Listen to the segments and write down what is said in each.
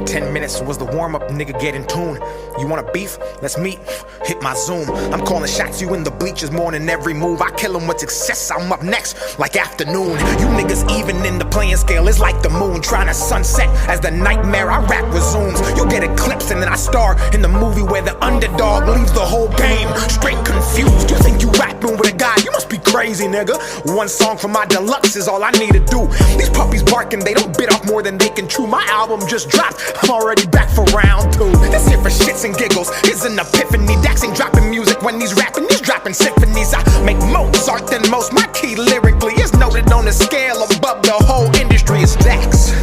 10 minutes was the warm-up, nigga, get in tune. You wanna beef? Let's meet. Hit my Zoom. I'm calling shots, you in the bleachers, mourning every move. I kill 'em with success, I'm up next, like afternoon. You niggas even in the playing scale, it's like the moon trying to sunset as the nightmare I rap resumes. You get eclipsed and then I star in the movie where the underdog leaves the whole game straight confused. You think you rapping with a guy? You must be crazy, nigga. One song for my deluxe is all I need to do. These puppies barking, they don't bit off more than they can chew. My album just dropped, I'm already back for round 2. This here for shits and giggles, it's an epiphany. Dax ain't dropping music when he's rapping, he's dropping symphonies. I make Mozart than most, my key lyrically is noted on a scale above the whole industry. It's Dax.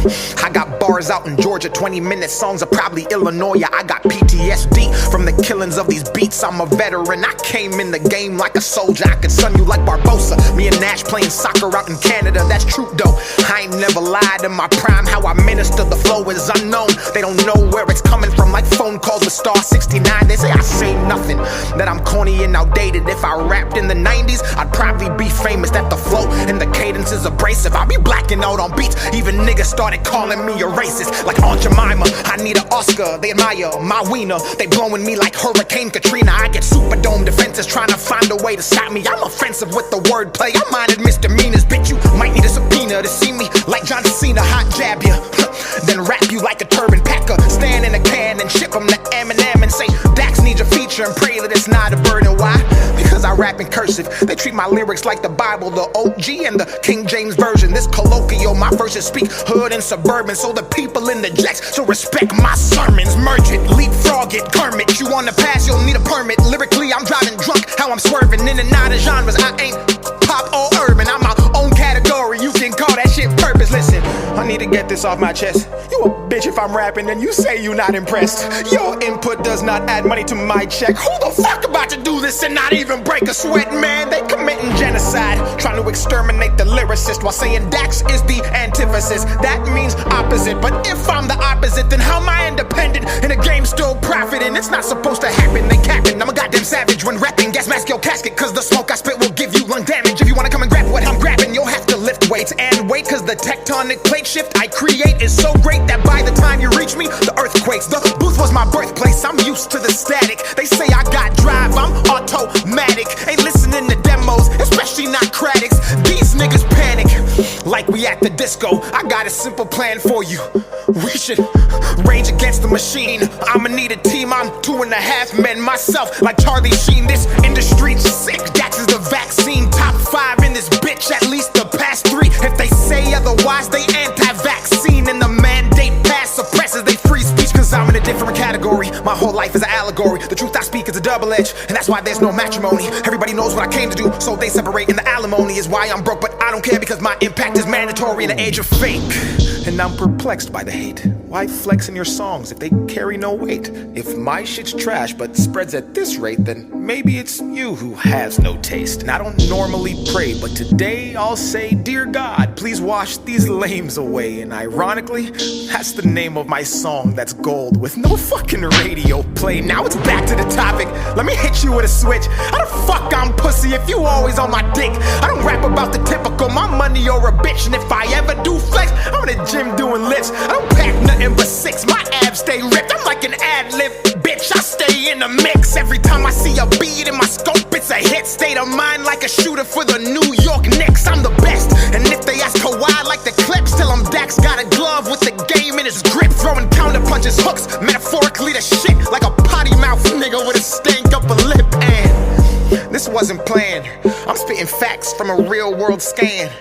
I got bars out in Georgia, 20-minute songs are probably Illinois. I got PTSD from the killings of these beats. I'm a veteran, I came in the game like a soldier. I could sun you like Barbosa. Me and Nash playing soccer out in Canada, that's true though. I ain't never lied in my prime, how I minister the flow is unknown. They don't know where it's coming from, like phone calls with Star 69. They say I say nothing, that I'm corny and outdated. If I rapped in the 90s, I'd probably be famous. That the flow and the cadence is abrasive. I be blacking out on beats, even niggas started calling me a racist. Like Aunt Jemima, I need an Oscar, they admire my wiener. They blowing me like Hurricane Katrina. I get Superdome defenses trying to find a way to stop me. I'm offensive with the wordplay, I minded misdemeanors. Bitch, you might need a subpoena to see me like John Cena. Hot jab you, then wrap you like a turban packer. Stand in a can and ship them to Eminem and say Dax needs a feature and pray that it's not a burden. Why? Because I rap in cursive. They treat my lyrics like the Bible, the OG and the King James Version. This colloquial, my verses speak hood and suburban, so the people in the jacks so respect my sermons. Merge it, leapfrog it, Kermit. You wanna pass, you'll need a permit. Lyrically, I'm driving drunk, how I'm swerving in and out of genres. I ain't pop or urban, I'm my own category. You can call that shit purpose. Listen, I need to get this off my chest. You a bitch if I'm rapping and you say you not impressed. Your input does not add money to my check. Who the fuck about to do this and not even break a sweat, man? They committing genocide, trying to exterminate the lyricist while saying Dax is the antithesis. That means opposite, but if I'm the opposite, then how am I independent and the game still profiting? It's not supposed to happen, they capping. I'm a goddamn savage when rapping. Gas mask your casket, cause the smoke I spit will give you lung damage. If you wanna come and grab what I'm grabbing, you'll have to lift weights and wait, cause the tectonic plate shift I create is so great that by the time you reach me, the earth quakes. The booth was my birthplace, I'm used to the static. They say I got drive, I'm automatic. Ain't listening to demos, especially not critics. These niggas panic like we at the disco. I got a simple plan for you. We should rage against the machine. I'ma need a team, I'm 2.5 men myself, like Charlie Sheen. This industry's sick, Dax is the vaccine. Top 5 in this bitch, at least the past 3. If they say otherwise, they anti-vaccine. And the mandate pass suppresses they free speech, cause I'm in a different category. My whole life is an allegory. The truth I speak is a double edge, and that's why there's no matrimony. Everybody knows what I came to do, so they separate, and the alimony is why I'm broke. But I don't care because my impact is mandatory in the age of fake. And I'm perplexed by the hate. Why flex in your songs if they carry no weight? If my shit's trash but spreads at this rate, then maybe it's you who has no taste. And I don't normally pray, but today I'll say, dear God, please wash these lames away. And ironically, that's the name of my song that's gold with no fucking radio play. Now it's back to the topic, let me hit you with a switch. How the fuck I'm pussy if you always on my dick? I don't rap about the typical, my money or a bitch. And if I ever do flex, I'm in the gym doing lifts. I don't pack nothing but 6, my abs stay ripped. I'm like an ad-lib bitch, I stay in the mix. Every time I see a beat in my scope, it's a hit. State of mind like a shooter for the New York Knicks. I'm the best, and if they ask Kawhi like the Clips, tell them Dax got a glove with the game in his grip. Throwing counter punches, hooks, metaphorically the shit, like a potty mouth nigga with a stank up a lip. And this wasn't planned, I'm spitting facts from a real world scan.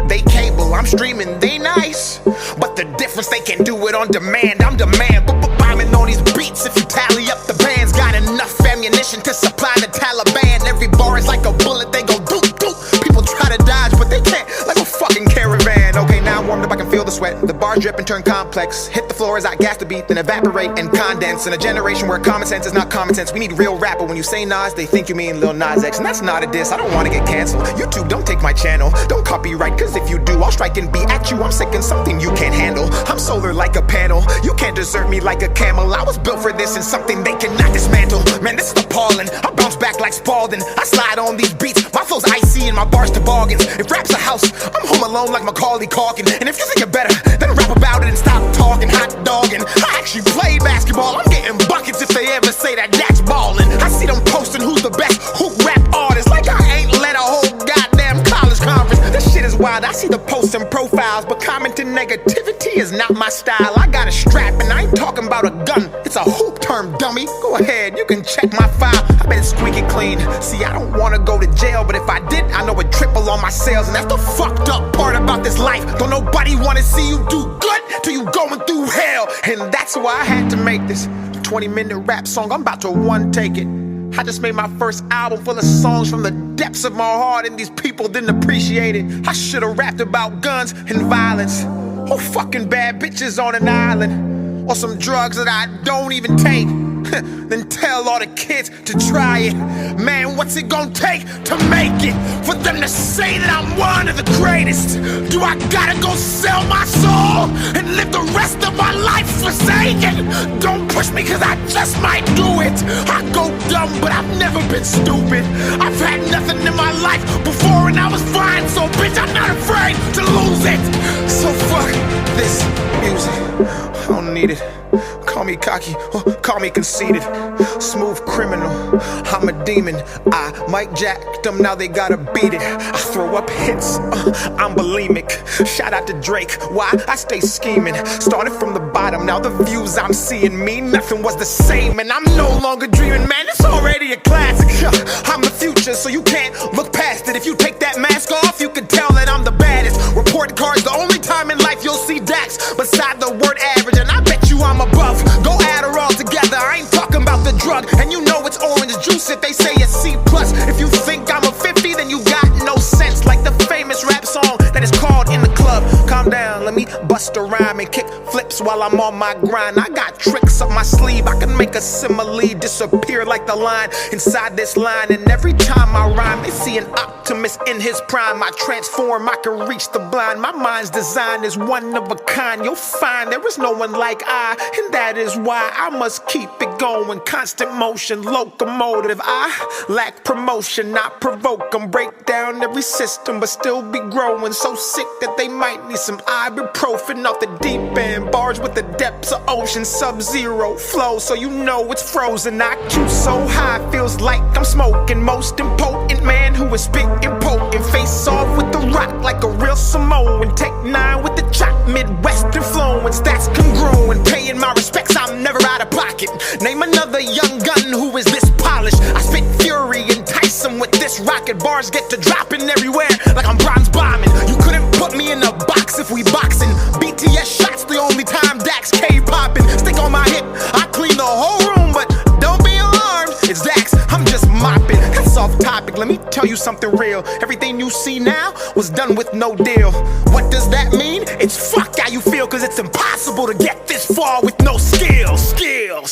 They cable, I'm streaming, they nice, but the difference they can do it on demand. I'm demand, but bombing on these beats. If you tally up the bands, got enough ammunition to supply the Taliban. Every bar is like a bullet, they go doop doop. People try to dodge, but they can't, like a fucking caravan. Okay, now I'm warmed up, I can feel the sweat. The bars drip and turn complex. Hit the floor as I gas the beat, then evaporate and condense. In a generation where common sense is not common sense, we need real rap. But when you say Nas, they think you mean Lil Nas X, and that's not a diss. I don't want to get canceled. YouTube, don't take my channel, don't copyright, cause if you do, I'll strike and be at you. I'm sick and something you can't handle. I'm solar like a panel, you can't desert me like a camel. I was built for this and something they cannot dismantle. Man, this is appalling, I bounce back like Spalding. I slide on these beats, my flow's icy and my bars toboggans. If rap's a house, I'm home alone like Macaulay Culkin. And if You think you're better, then rap about it and stop talking hot dogging. I actually play basketball, I'm getting buckets if they ever say that that's ballin'. I see them posting who's the best hoop rap artist, like I ain't led a whole goddamn college conference. This shit is wild, I see the posts and profiles, but commenting negativity is not my style. I got a strap and I ain't talking about a gun, it's a hoop term, dummy. Go ahead, you can check my file, I bet it's squeaky clean. See, I don't wanna go to jail, but if I did, I know it'd triple on my sales. And that's the fucked up part about this life. Don't nobody wanna see you do good till you going through hell. And that's why I had to make this 20-minute rap song. I'm about to one take it. I just made my first album full of songs from the depths of my heart, and these people didn't appreciate it. I should've rapped about guns and violence, or fucking bad bitches on an island, or some drugs that I don't even take. Then tell all the kids to try it. Man, what's it gonna take to make it? For them to say that I'm one of the greatest? Do I gotta go sell my soul and live the rest of my life forsaken? Don't push me cause I just might do it. I go dumb but I've never been stupid. I've had nothing in my life before and I was fine. So bitch, I'm not afraid to lose it. So fuck this music, I don't need it. Call me cocky, or call me conceited. Smooth criminal, I'm a demon. I might jack them, now they gotta beat it. I throw up hits, I'm bulimic. Shout out to Drake, why? I stay scheming. Started from the bottom, now the views I'm seeing mean nothing was the same. And I'm no longer dreaming, man, it's already a classic. I'm the future, so you can't look past it. If you take that mask off, you can tell that I'm the baddest. Report cards, the only time in life you'll see Dax beside the word average, and I bet you I'm above. Go add her all together, I ain't talking about the drug. And you know it's orange juice if they say it's C+. If you think I'm a 50, then you got no sense. Like the famous rap song that is called In the Club. Calm down, let me bust a rhyme and kick flips while I'm on my grind. I got tricks up my sleeve, I can make a simile disappear like the line inside this line. And every time I rhyme, they see an optimist in his prime. I transform, I can reach the blind. My mind's design is one of a kind. You'll find there is no one like I, and that is why I must keep it going. Constant motion, locomotive. I lack promotion, I provoke them. Break down every system, but still be growing. So sick that they might need some ibuprofen off the deep end. Bars with the depths of ocean, sub-zero flow, so you know it's frozen. I IQ so high, feels like I'm smoking. Most impotent man who is spitting potent. Face off with the rock like a real Samoan. Take 9 with the chop, Midwestern influence. That's congruent, paying my respects, I'm never out of pocket. Name another young gun who is this polished. I spit fury, entice them with this rocket. Bars get to dropping everywhere like I'm bronze bombing. You couldn't put me in a box if we boxing. BTS shots the only time Dax K popping. Stick on my hip, I clean the whole room, but don't be alarmed, it's Dax, I'm just mopping. That's off topic, let me tell you something real. Everything you see now was done with no deal. What does that mean? It's fuck how you feel, cause it's impossible to get this far with no skill. Skill.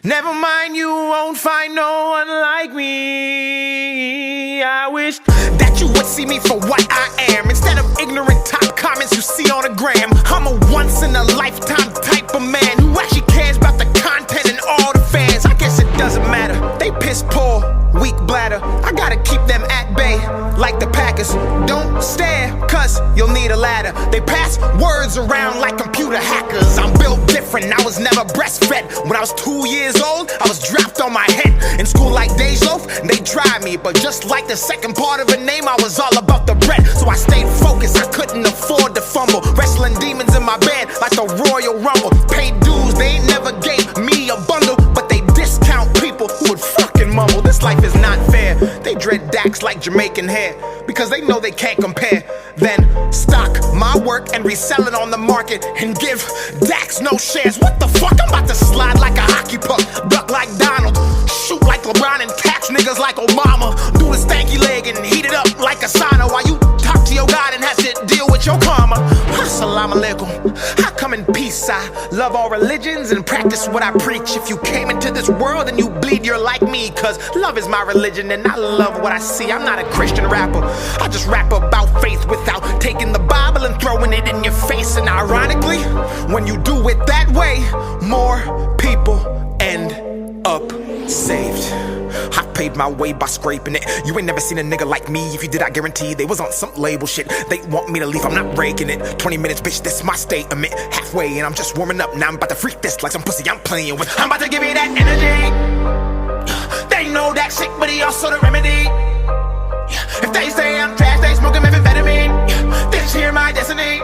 Never mind, you won't find no one like me. I wish that you would see me for what I am, instead of ignorant top comments you see on the gram. I'm a once-in-a-lifetime type of man who actually cares about the content and all the fans. I guess it doesn't matter, they piss poor, weak bladder. I gotta keep them at bay, like the Packers. Don't stare, cause you'll need a ladder. They pass words around like computer hackers. I'm built different, I was never breastfed. When I was 2 years old, I was dropped on my head. In school like Loaf, they tried me, but just like the second part of a name, I was all about the bread. So I stayed focused, I couldn't afford to fumble. Wrestling demons in my bed like the Royal Rumble. Paid dues, they ain't never gave me a bundle, but they discount people who would fucking mumble. This life is not fair. They dread Dax like Jamaican hair, because they know they can't compare. Then stock my work and resell it on the market and give Dax no shares. What the fuck? I'm about to slide like a hockey puck, duck like Donald, shoot like LeBron and catch niggas like Obama. Do the stanky leg and heat it up like a sauna while you talk to your God and have to deal with your karma. Assalamu alaikum, I come in peace. I love all religions and practice what I preach. If you came into this world and you bleed, you're like me, cause love is my religion and I love what I see. I'm not a Christian rapper, I just rap about faith without taking the Bible and throwing it in your face. And ironically, when you do it that way, more people end up saved. I paid my way by scraping it. You ain't never seen a nigga like me. If you did, I guarantee they was on some label shit. They want me to leave, I'm not breaking it. 20 minutes, bitch, this my statement. Halfway, and I'm just warming up. Now I'm about to freak this like some pussy I'm playing with. I'm about to give you that energy. They know that sick, but he also the remedy. If they say I'm trash, they smoking methamphetamine. This here my destiny.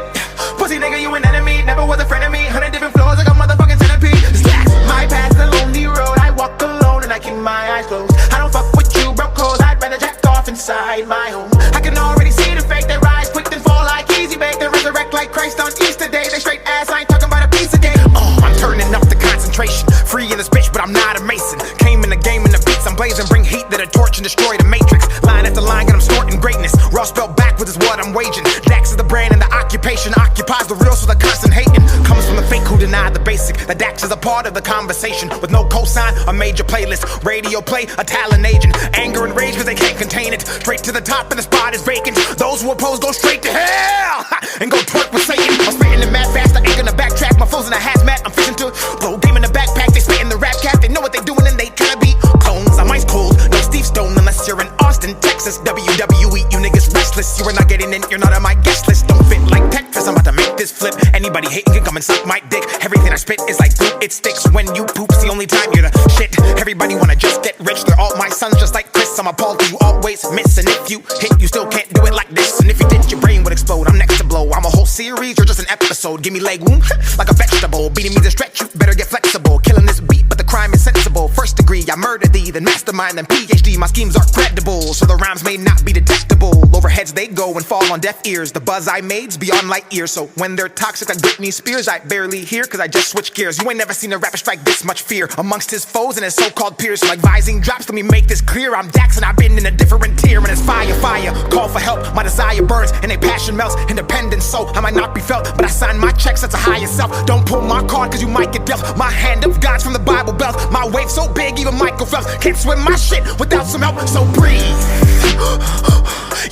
Pussy nigga, you an enemy. Never was a friend of me. 100 different floors like a motherfucking centipede. Slacks, my past, the lonely road. I walk alone and I keep my eyes closed. I don't fuck with you, broke clothes. I'd rather jack off inside my home. I can already see the fake. They rise quick then fall like easy bake. They resurrect like Christ on Easter Day. They straight ass, I ain't talking about a piece of cake. Oh, I'm turning up the concentration. Free in this bitch, but I'm not a mason. Came in the game in the beats. I'm blazing, bring heat that a torch and destroy the matrix. Line after line, and I'm snorting greatness. Raw spelled backwards is what I'm waging. Dax is the brand and the occupation. Occupies the real, so the constant hating comes from the fake who deny the basic. The Dax is a part of the conversation. With no cosign, a major playlist. Radio play, a talent agent. Anger and rage, cause they can't contain it. Straight to the top and the spot is vacant. Those who oppose go straight to hell and go twerk with Satan. I'm spitting it mad fast, I ain't gonna backtrack. My foes in a hazmat, I'm fishing to blow game in the backpack. They spit in the rap cap, they know what they doing and they tryna be clones. I'm ice cold, no Steve Stone unless you're in Austin, Texas. WWE, you niggas restless. You are not getting in, you're not on my guest list. Don't fit like Tetris, I'm about to make this flip. Anybody hating can come and suck my dick. Everything I spit is like glue, it sticks. When you poop's the only time you're the shit. Everybody wanna just get rich, they're all my sons just like Chris. I'm appalled you always miss, and if you hit, you still can't do it like this. And if you did, your brain would explode. I'm next to blow. I'm a whole series, you're just an episode. Give me leg wound like a vegetable. Beating me to stretch, you better get flexible. Killing this beat, but the crime is sensible. First degree, I murder thee, then mastermind, then PhD. My schemes are credible, so the rhymes may not be detectable. Overheads they go and fall on deaf ears. The buzz I made's beyond light years. So when they're toxic like Britney Spears, I barely hear, cause I just switch gears. You ain't never seen a rapper strike this much fear amongst his foes and his so-called peers. Like vising drops, let me make this clear. I'm Dax and I've been in a different tier. And it's fire, fire, call for help. My desire burns and a passion melts. Independent, so I might not be felt, but I sign my checks, that's a higher self. Don't pull my card cause you might get dealt. My hand of God's from the Bible belt. My wave so big even Michael Phelps can't swim my shit without some help. So breathe.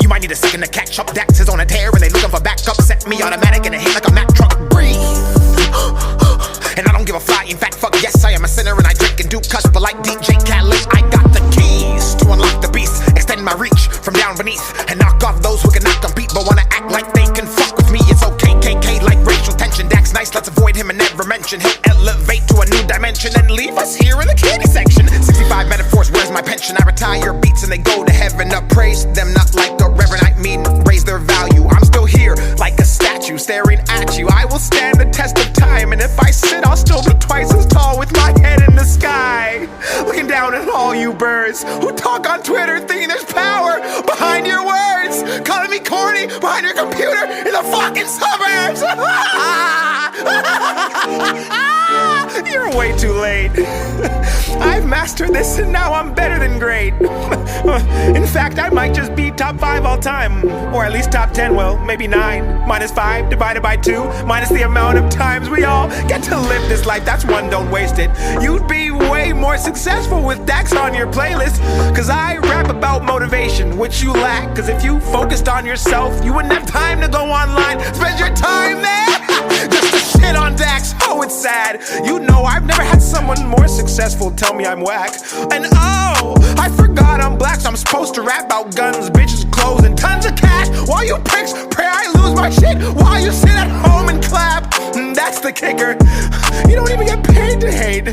You might need a second to catch up. Dax is on a tear and they looking for backup. Set me automatic and it hit like a Mack truck. Breathe. And I don't give a fly. In fact, fuck yes, I am a sinner and I drink and do cuss. But like DJ Khaled, I got the keys to unlock the beast. Extend my reach from down beneath and knock off those who cannot compete but wanna act like they can fuck with me. It's okay, KK, like racial tension. Dax nice, let's avoid him and never mention. He'll elevate to a new dimension and leave us here in the candy section. 65 metaphors, where's my pension? I retire beats and they go to heaven. Appraise them not like a reverend, I mean raise their value. I'm still here like a statue staring at you. I will stand the test of time, and if I sit I'll still be twice as tall with my head in the sky, looking down at all you birds who talk on Twitter thinking there's power behind your words, calling me corny behind your computer in the fucking suburbs. You're way too late. I've mastered this and now I'm better than great. In fact, I might just be top 5 all time, or at least top 10, well, maybe 9. Minus 5 divided by 2, minus the amount of times we all get to live this life. That's one, don't waste it. You'd be way more successful with Dax on your playlist, cause I rap about motivation, which you lack. Cause if you focused on yourself, you wouldn't have time to go online, spend your time there just to shit on Dax. Oh, it's sad. You know I've never had someone more successful tell me I'm whack. And oh, I forgot I'm black, so I'm supposed to rap about guns, bitches, clothes, and tons of cash. While you pricks pray I lose my shit, while you sit at home and clap. That's the kicker. You don't even get paid to hate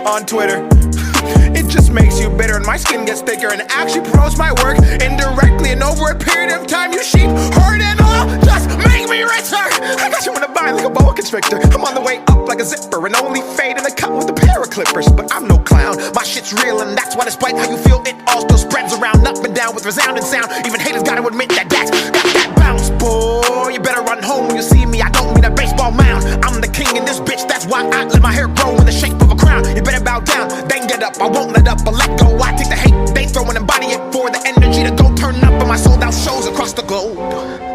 on Twitter. It just makes you bitter and my skin gets thicker and actually promotes my work indirectly. And over a period of time, you sheep herd and all just make me richer. I got you in a bind like a boa constrictor. I'm on the way up like a zipper and only fade in the cut with a pair of clippers. But I'm no clown, my shit's real, and that's why despite how you feel, it all still spreads around up and down with resounding sound. Even haters gotta admit that Dax got that bounce, boy. You better run home when you see me, I don't mean a baseball mound. I'm the king in this bitch, that's why I let my hair grow in the shape of a crown. You better bow down, then get up, I won't let up or let go. I take the hate they throw and embody it for the energy to go turn up in my sold out shows across the globe.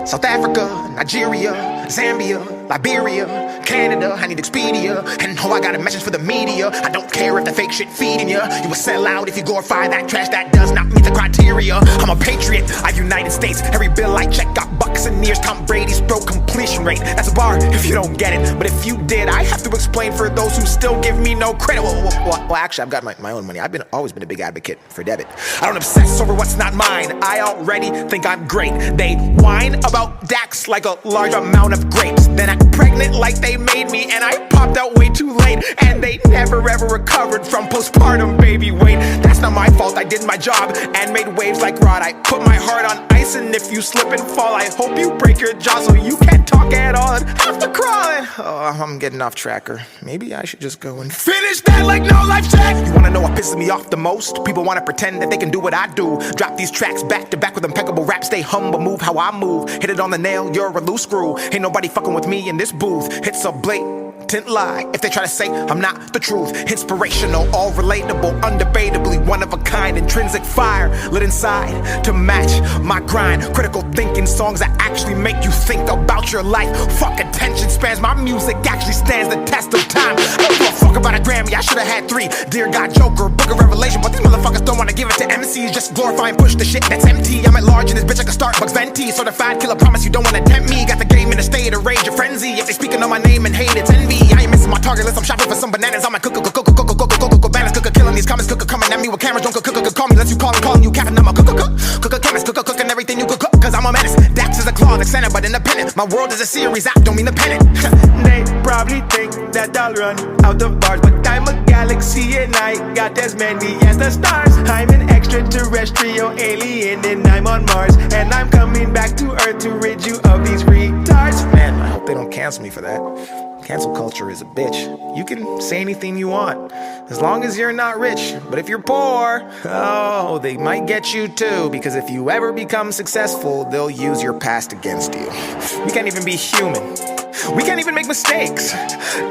South Africa, Nigeria, Zambia, Liberia, Canada, I need Expedia. And oh, I got a message for the media. I don't care if the fake shit feeding you. You will sell out if you glorify that trash that does not meet the criteria. I'm a patriot, I United States. Every bill I check got bucks and years. Tom Brady's broke complete. completion rate. That's a bar if you don't get it. But if you did, I have to explain for those who still give me no credit. Well, actually, I've got my own money. I've always been a big advocate for debit. I don't obsess over what's not mine. I already think I'm great. They whine about Dax like a large amount of grapes, then act pregnant like they made me, and I popped out way too late, and they never ever recovered from postpartum baby weight. That's not my fault. I did my job and made waves like Rod. I put my heart on ice, and if you slip and fall, I hope you break your jaw so you can't talk at all and have to crawl. Oh, I'm getting off track, or maybe I should just go and finish that like no life check. You wanna know what pisses me off the most? People wanna pretend that they can do what I do. Drop these tracks back to back with impeccable rap. Stay humble, move how I move. Hit it on the nail, you're a loose screw. Ain't nobody fucking with me in this booth. It's a blatant lie if they try to say I'm not the truth. Inspirational, all relatable, undebatably one of a kind. Intrinsic fire lit inside to match my grind. Critical thinking songs that actually make you think about your life. Fuck attention spans, my music actually stands the test of time. I don't give a fuck about a Grammy, I should've had 3. Dear God, Joker, Book of Revelation. But these motherfuckers don't wanna give it to MCs. Just glorify and push the shit that's empty. I'm at large in this bitch like a Starbucks venti. Certified killer, promise you don't wanna tempt me. Got the game in a state of rage, a frenzy. If they speaking on my name and hate, it's envy. I ain't missing my target list, I'm shopping for some bananas. I'm a balance, killing these comments, coming at me with cameras. Don't call me unless you calling you capping. I'm a chemist, cooking everything you cook, cause I'm a menace. Dax is a claw, like Santa, but independent. My world is a series, I don't mean the pennant. They probably think that I'll run out of bars, but I'm a galaxy and I got as many as the stars. I'm an extraterrestrial alien and I'm on Mars, and I'm coming back to Earth to rid you of these retards. Man, I hope they don't cancel me for that. Cancel culture is a bitch. You can say anything you want, as long as you're not rich. But if you're poor, oh, they might get you too. Because if you ever become successful, they'll use your past against you. We can't even be human. We can't even make mistakes.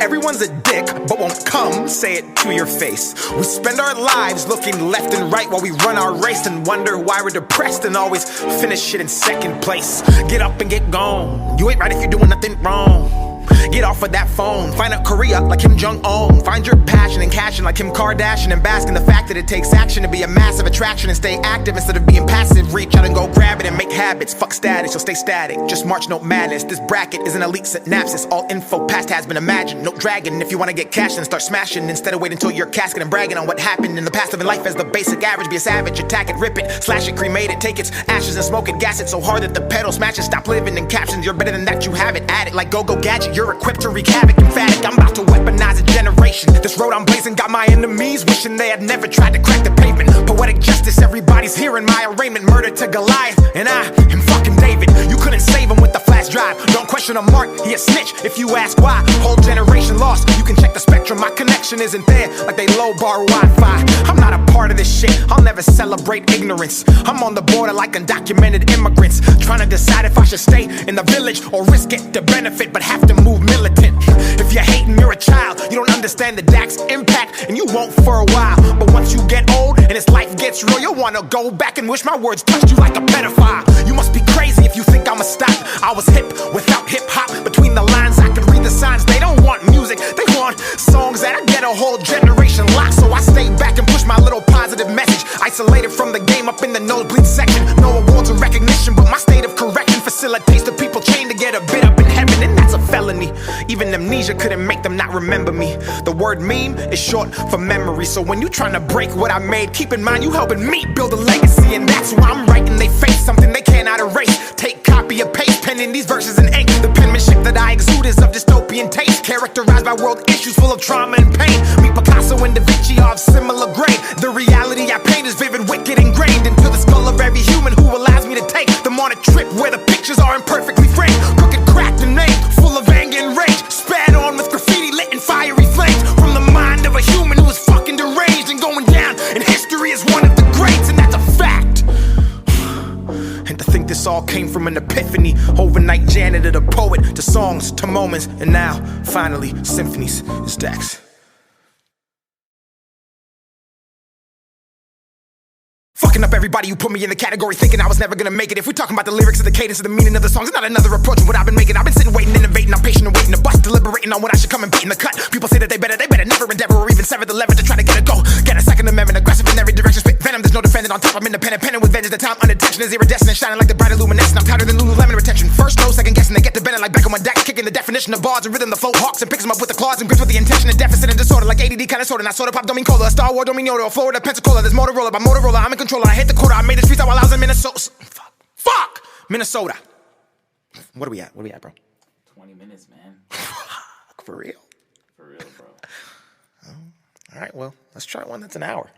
Everyone's a dick, but won't come say it to your face. We spend our lives looking left and right while we run our race, and wonder why we're depressed and always finish shit in second place. Get up and get gone. You ain't right if you're doing nothing wrong. Get off of that phone, find a career like Kim Jong-un. Find your passion and cashing like Kim Kardashian, and bask in the fact that it takes action to be a massive attraction and stay active instead of being passive. Reach out and go grab it and make habits. Fuck status, so stay static. Just march, no madness. This bracket is an elite synapses. All info past has been imagined. No dragon. If you wanna get cash, then start smashing instead of waiting until you're casket and bragging on what happened in the past of in life as the basic average. Be a savage, attack it, rip it, slash it, cremate it, take its ashes and smoke it, gas it so hard that the pedal smashes. Stop living in captions. You're better than that, you have it. Add it like go-go gadget. You're equipped to wreak havoc. Emphatic, I'm about to weaponize a generation. This road I'm blazing got my enemies wishing they had never tried to crack the pavement. Poetic justice, everybody's hearing my arraignment. Murder to Goliath, and I am fucking David. You couldn't save him with the flash drive. Don't question a mark, he a snitch if you ask why. Whole generation lost, you can check the spectrum. My connection isn't there like they low bar Wi-Fi. I'm not a part of this shit, I'll never celebrate ignorance. I'm on the border like undocumented immigrants, trying to decide if I should stay in the village or risk it to benefit, but have to move militant. If you're hating, you're a child. You don't understand the Dax impact, and you won't for a while. But once you get old and this life gets real, you'll wanna go back and wish my words touched you like a pedophile. You must be crazy if you think I'ma stop. I was hip without hip-hop. Between the lines, I could read the signs. They don't want music, they want songs that I get a whole generation locked. So I stay back and push my little positive message. Isolated from the game up in the nosebleed section. No awards or recognition, but my state of correction facilitates the people chained to get a bit up in heaven, and that's a felony. Even amnesia couldn't make them not remember me. The word meme is short for memory. So when you trying to break what I made, keep in mind you helping me build a legacy. And that's why I'm writing they face something they cannot erase. Take copy or paste, penning these verses in ink. The penmanship that I exude is of dystopian taste, characterized by world issues full of trauma and pain. Me, Picasso, and Da Vinci are of similar grain. The reality I paint is vivid, wicked, ingrained into the skull of every human who allows me to take them on a trip where the pictures are imperfectly framed. Crooked, cracked, and named, full of anger and rage. Spat on with graffiti lit in fiery flames. From the mind of a human who is fucking deranged and going down in history as one of the greats, and that's a fact. And to think this all came from an epiphany. Overnight janitor to poet, to songs, to moments, and now, finally, symphonies is Dax. Fucking Fucking up everybody who put me in the category, thinking I was never gonna make it. If we're talking about the lyrics of the cadence of the meaning of the songs, it's not another approach of what I've been making. I've been sitting, waiting, innovating, I'm patient and waiting to bust, deliberating on when I should come and beat in the cut. People say that they better never endeavor or even sever the lever to try to get a go. Get a second amendment, aggressive in every direction, spit venom, there's no defending. On top, I'm independent, penning with vengeance. The time unintentional is iridescent, shining like the bright illuminescent. I'm tighter than Lululemon retention. First, no second guessing, they get to bending like Beckham on deck, kicking the definition of bars and rhythm, the flow hawks and picks them up with the claws and grips with the intention of deficit and disorder, like ADD kind of sorta. Not soda pop, don't mean cola. A Star Wars, don't mean Yoda. A Florida, Pensacola. There's Motorola by Motorola. I'm in control. I hit the quarter. I made the streets out while I was in Minnesota. Fuck! Minnesota. What are we at? What are we at, bro? 20 minutes, man. For real? For real, bro. All right, well, let's try one that's an hour.